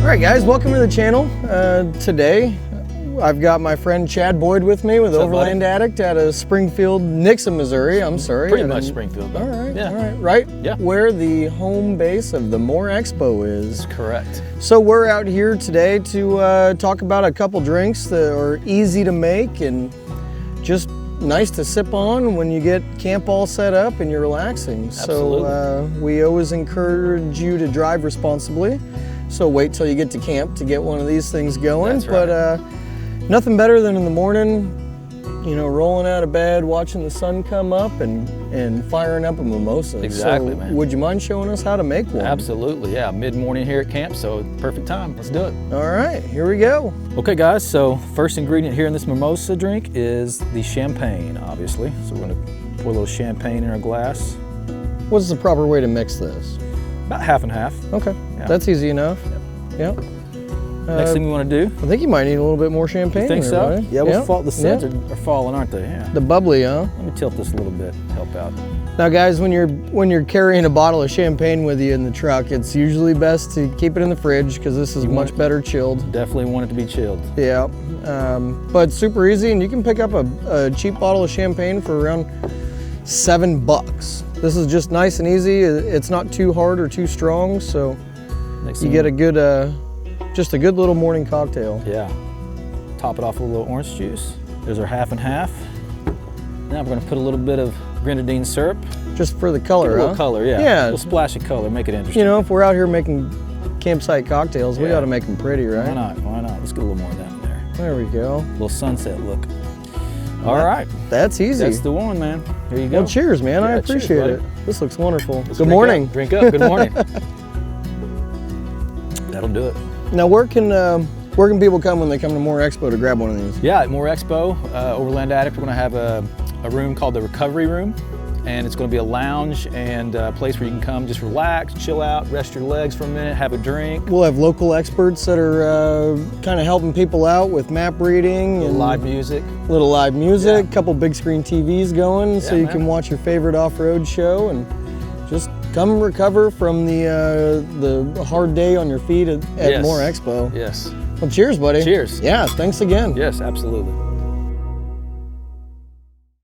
Alright guys, welcome to the channel. Today I've got my friend Chad Boyd with me with Overland Addict out of Springfield, Nixon, Missouri. I'm sorry. Pretty much Springfield. Alright, yeah. Alright, right? Yeah. Where the home base of the More Expo is. That's correct. So we're out here today to talk about a couple drinks that are easy to make and just nice to sip on when you get camp all set up and you're relaxing. Absolutely. So we always encourage you to drive responsibly. So wait till you get to camp to get one of these things going. That's right. But nothing better than in the morning, you know, rolling out of bed, watching the sun come up and firing up a mimosa. Exactly, so man. Would you mind showing us how to make one? Absolutely, yeah. Mid-morning here at camp, so perfect time. Let's do it. All right, here we go. Okay guys, so first ingredient here in this mimosa drink is the champagne, obviously. So we're gonna pour a little champagne in our glass. What's the proper way to mix this? About half and half. Okay, Yeah. that's easy enough. Yep. Next thing we want to do. I think you might need a little bit more champagne. You think there, so? buddy. Yeah, the suds Yeah. are falling, aren't they? Yeah. The bubbly, huh? Let me tilt this a little bit, help out. Now guys, when you're carrying a bottle of champagne with you in the truck, it's usually best to keep it in the fridge because this is much better chilled. Definitely want it to be chilled. Yeah, but super easy, and you can pick up a cheap bottle of champagne for around $7. This is just nice and easy. It's not too hard or too strong, so you get a good, just a good little morning cocktail. Yeah. Top it off with a little orange juice. There's our half and half. Now we're gonna put a little bit of grenadine syrup. Just for the color, Give it a little huh? color, yeah. Yeah. A little splash of color, make it interesting. You know, if we're out here making campsite cocktails, we Yeah. got to make them pretty, right? Why not? Why not? Let's get a little more of that in there. There we go. A little sunset look. All right. That's easy. That's the one, man. Here you go. Well, cheers, man. I Yeah, cheers, appreciate buddy. it. This looks wonderful. Let's Good drink morning. up. Drink up. Good morning. That'll do it. Now, where can people come when they come to More Expo to grab one of these? Yeah, at More Expo, Overland Addict, we're going to have a room called the Recovery Room. And it's going to be a lounge and a place where you can come just relax, chill out, rest your legs for a minute, have a drink. We'll have local experts that are kind of helping people out with map reading and Live music. little live music, Yeah. couple big screen TVs going, so you man. can watch your favorite off-road show and just come recover from the hard day on your feet at Yes. More Expo. Yes. Well, cheers, buddy. Cheers. Yeah, thanks again. Yes, absolutely.